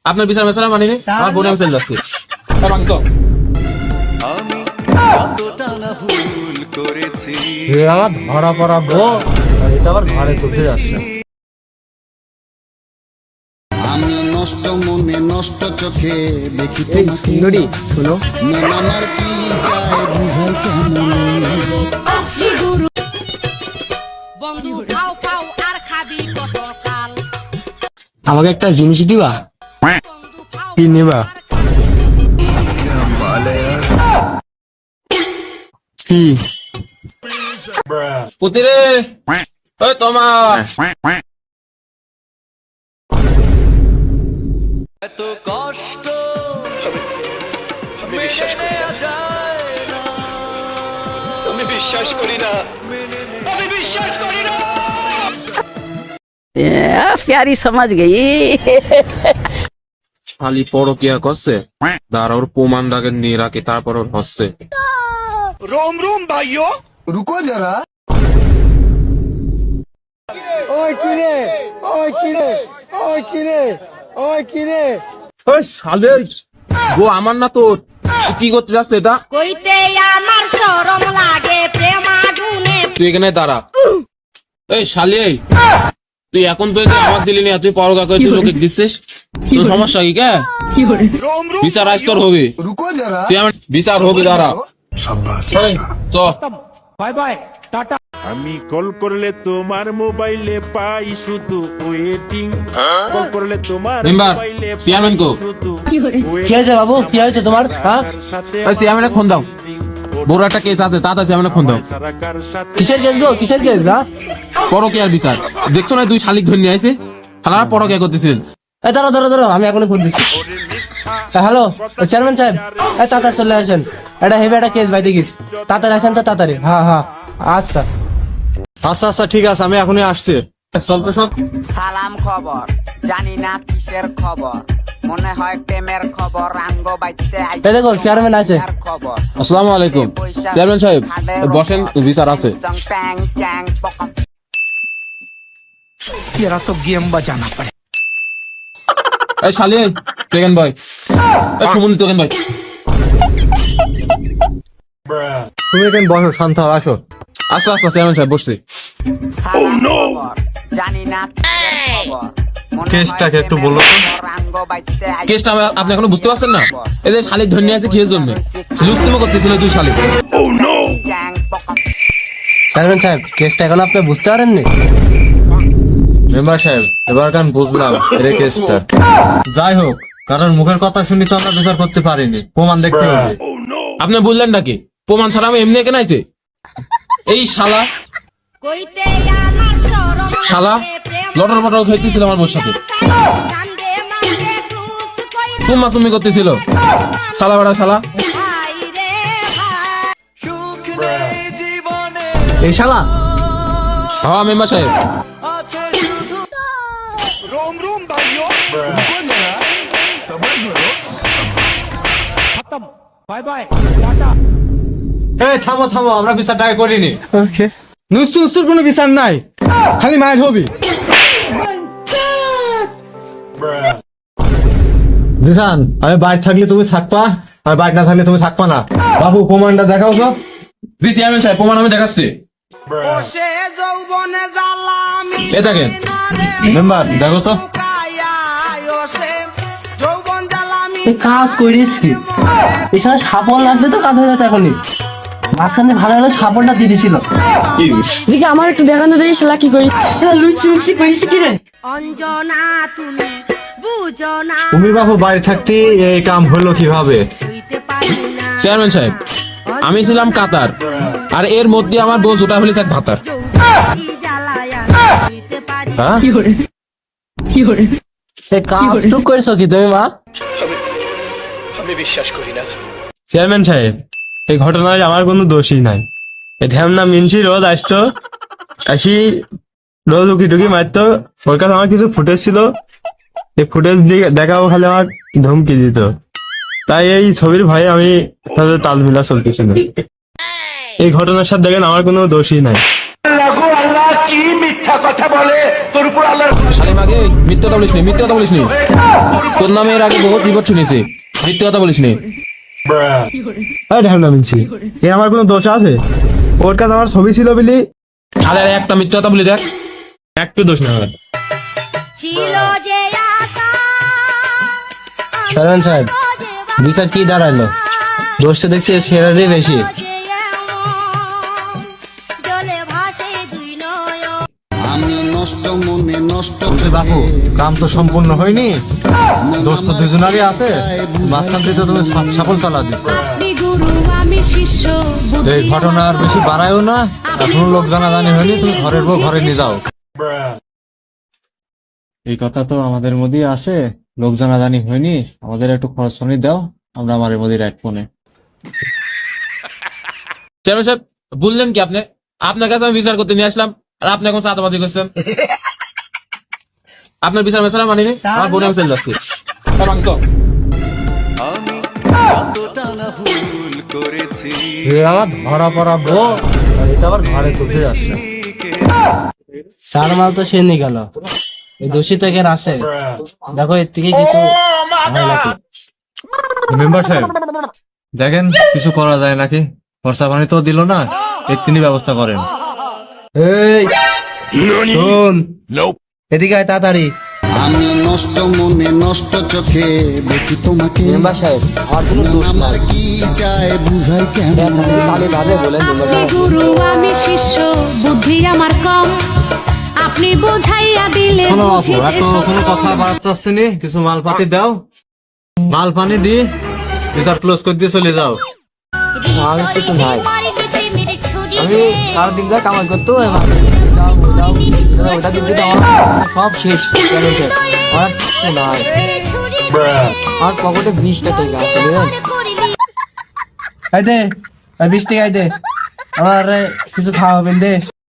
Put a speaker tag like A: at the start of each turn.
A: আপনার বিচার মেশালা মানিনি, আমার বোনে আমি চলে যাচ্ছি।
B: আমি যতটা না ভুল করেছি
C: ধরা পড়া বউ আর এটা আবার ঘরে চলতে যাচ্ছে।
D: আমি নষ্ট মনে নষ্ট চোখে দেখি
C: এই সুন্দরী শোনো,
D: মন আমার কি চায় বুঝাই কেমনে।
E: বন্ধু খাও খাও আর খাবি পটল কাল।
C: আমাকে একটা জিনিস দিবা?
E: বন্ধু খাও
C: কি নিবা? কি?
A: পুতি রে, ওই তোমা
B: এত কষ্ট মেনে নেওয়া যায় না। আমি বিশ্বাস করি না, আমি বিশ্বাস করি না।
F: प्यारी समझ गई।
A: খালি পরকিয়া করছে, দাঁড়া ওর প্রমাণটাকে নিয়ে রাখি, তারপর ওর হচ্ছে।
B: रोम रोम भाइयों,
D: রুকো যারা।
C: ওই কিরে, ওই কিরে, ওই কিরে, ওই কিরে।
A: ওই শালে, গো আমার না তোর, তুই কি করতে যাচ্ছে এটা?
E: কইতে আমার শরম লাগে প্রেম আগুনে।
A: তুই এখানে দাঁড়া। এই শালি, এই তুই এখন তো আমার দিলি না, তুই পরকা করে তুই লোকে দিচ্ছিস, তোর সমস্যা কি? কে
B: रोम रोम
A: বিচার আজ তোর হবে,
D: রুকো যারা।
A: তুই আমার বিচার হবে, দাঁড়া। এই, চ।
G: আমি কল করলে তোমার মোবাইলে পাই শুধু ওয়েটিং, কল করলে তোমার
A: মেম্বার,
G: মোবাইলে
A: চেয়ারম্যান কো?
G: শুধু
C: কি হয়েছে বাবু, কি হয়েছে তোমার? হ্যাঁ,
G: সাথে
A: ওই চেয়ারম্যানের ফোন দাও, বড় একটা কেস আছে, তাড়াতাড়ি চেয়ারম্যানের ফোন দাও।
G: সারাকার সাথে
C: কিসের কেস গো, কিসের কেস? না
A: পরকিয়ার বিচার দেখছো না, দুই শালিক ধরে নিয়ে আইছে, শালারা পরকিয়া করতেছিলেন।
C: এই দাঁড়াও দাঁড়াও দাঁড়াও, আমি এখনই ফোন দিচ্ছি। হ্যালো চেয়ারম্যান সাহেব, এই তাড়াতাড়ি চলে আসেন, এটা হেভি একটা কেস ভাই, দেখিস তাড়াতাড়ি আসেন তো, তাড়াতাড়ি। হ্যাঁ হ্যাঁ, আচ্ছা আচ্ছা আচ্ছা, ঠিক আছে, আমি এখনই আসছি। সব
F: সালাম খবর, জানি না কিসের খবর, মনে হয় প্রেমের খবর, আঙ্গ বাইতে আইছে।
C: এই দেখো, চেয়ারম্যান আছে।
F: খবর।
A: আসসালামু আলাইকুম চেয়ারম্যান সাহেব, বসেন, বিচার আছে।
F: ট্যাং ট্যাং পকম।
A: এই শালি, টেকেন ভাই, এই সুমন টেকেন ভাই।
C: তুমি এখানে বসো, শান্ত হও, আসো।
A: আচ্ছা আচ্ছা চেয়ারম্যান সাহেব, বসছি।
F: সালাম খবর, জানি না কিসের খবর, মনে হয়
C: কেসটাকে একটু
F: প্রেমের
C: বলো তো।
F: খবর, আঙ্গ বাইতে আইছে।
A: কেসটা আপনি এখনো বুঝতে পারছেন না? এই যে শালিক ধরে নিয়ে আছে কিসের জন্য? লুস্তিমো করতেছিল দুই শালিক।
F: ট্যাং পকম।
C: চেয়ারম্যান সাহেব, কেসটা এখন আপনি বুঝতে পারেননি? মেম্বার সাহেব, এবার কারণ বুঝলাম এর কেসটা। যাই হোক, কারণ মুখের কথা শুনি তো আমরা বিচার করতে পারিনি, প্রমাণ দেখতে হবে।
A: আপনি বললেন নাকি প্রমাণ ছাড়া আমি এমনি এখানে আইছে? এই শালা
E: কইতে আমার শরম
A: শালা
E: লাগে প্রেম
A: লটর পটর খেলতেছিল আমার বোর সাথে,
E: কান্দে মান্দে টুক কই
A: চুম্মা চুম্মি করতেছিল, শালা বেড়া শালা।
E: ভাই রে ভাই।
B: সুখ নেই জীবনে,
C: এই শালা,
A: হ্যাঁ মেম্বার সাহেব,
B: আছে শুধু रोम रोम भाइयों,
D: রুকো যারা, সবার করো।
C: এই থামো থামো, আমরা বিচারটা আগে করিনি। নুস্তু উস্তুর কোনো বিচার নাই, খালি মায়ের হবি। জিসান, আমি বাইরে থাকলে তুমি থাকবা, আর বাইরে না থাকলে তুমি থাকবা না। বাবু, প্রমাণটা দেখাও তো।
A: জি চেয়ারম্যান সাহেব, প্রমাণ আমি দেখাচ্ছি। এ দেখেন,
C: মেম্বার দেখো তো। কাজ করিস কি? এখানে সাপল আসলে তো কাজ হয়ে যেত এখনই। মাঝখানে ভালো হলো সাপলটা দিয়ে দিছিল।
H: দিকে আমার একটু দেখানো দেয় শালা কি করি, লুচি লুচি করিস কি রে?
E: অঞ্জনা তুমি বুঝো না,
C: তুমি বাবু বাইরে থাকতে এই কাম হলো কিভাবে?
E: হইতে পারি না
A: চেয়ারম্যান সাহেব, আমি ছিলাম কাতার, আর এর মধ্যে আমার বউ জোটা হলিস এক ভাতার।
E: যৌবতী জ্বালায়া হইতে পারি না।
C: হ্যাঁ, এই কাজ টুক করেছো কি তুমি মা?
B: আমি বিশ্বাস করি না।
I: চেয়ারম্যান সাহেব, এই ঘটনায় আমার কোনো দোষই নাই। এই ঢ্যামনা মিনসি রোজ আসতো, আসি রোজ উকি টুকি মারতো, ওর কাছে আমার কিছু ফুটেজ ছিল, এই ফুটেজ দিয়ে দেখাবো খালি আমার ধমকি দিত, তাই এই ছবির ভয়ে আমি তাদের তাল মিলা চলতেছিল। এই ঘটনার সাথে দেখেন আমার কোনো দোষই নাই।
A: শালিম আগে মিথ্যা কথা বলিস নি, মিথ্যা কথা বলিস নি। তোর নামে এর আগে বহুত বিপদ শুনেছি, মিথ্যা কথা বলিস নি।
I: এই ঢ্যামনা মিনছি, এ আমার কোনো দোষ আছে? ওর কাছে আমার ছবি ছিল বলি
A: আরে আরে একটা মিথ্যা কথা বলি দেখ।
I: একটু দোষ না আমার।
E: ছিল যে আশা
C: চেয়ারম্যান সাহেব, বিচার কি দাঁড়ালো? দোষটা দেখছি ছেলেরই বেশি।
E: জলে ভাসে দুই নয়ন
D: আমি নষ্ট মনে নষ্ট
C: বাপু, কাম তো সম্পূর্ণ হয়নি, দোষ তো দুজনারই আছে। মাঝখান থেকে তো তুমি সাফল চালা দিছো।
E: আপনি গুরু আমি শিষ্য
C: এই ঘটনা আর বেশি বাড়ায়ও না, এখনো লোক জানাজানি হয়নি, তুমি ঘরের বউ ঘরে নিয়ে যাও। এই কথা তো আমাদের মধ্যেই আছে, লোক জানাজানি হয়নি, আমাদের একটু খরচ পানি দাও, আমরা আমার মধ্যে রাইট ফোনে।
A: চেয়ারম্যান সাহেব বললেন কি আপনি? আপনার কাছে আমি বিচার করতে নিয়ে আসলাম আর আপনি এখন চাঁদাবাজি করছেন। আপনার বিচার মেশারা মানিনি, আমার বোনে আমি চলে যাচ্ছি।
C: আমার ধরা পড়া বউ, আর এটা আবার ঘরে ঢুকে যাচ্ছে। চার মাল তো সে নিয়ে গেল, এই দোষী তো এখানে আছে। দেখো এর থেকে কিছু হয় নাকি। মেম্বার সাহেব দেখেন কিছু করা যায় নাকি, খরচা পানি তো দিল না, এর তিনি ব্যবস্থা করেন। এই শোন, এদিকে আয় তাড়াতাড়ি।
D: আমি নষ্ট মনে নষ্ট চোখে দেখি তোমাকে।
C: মেম্বার সাহেব আমার কোনো দোষ
D: আমার কি চায় বুঝাই কেমন
C: তাহলে বাদে বলেন। মেম্বার
E: আপনি
C: সাহেব
E: গুরু আমি শিষ্য বুদ্ধি আমার কম আপনি বোঝাইয়া দিলে
C: শোনো বাপু,
E: বুঝিতে
C: এত কোনো কথা বাড়াতে চাচ্ছে নি, কিছু মাল পাতি দাও, মাল পানি দি বিচার ক্লোজ করে দিয়ে চলে যাও।
H: আমার কাছে কিছু নাই, আমি সারাদিন যা কামাই করতো ওটা কিন্তু আমার সব শেষ। চেয়ারম্যান সাহেব আমার কিছু নাই, আমার পকেটে 20টা টাকা আছে বুঝলেন।
C: এই দে, 20 টাকা দে, আমার কিছু খাওয়াবেন দে।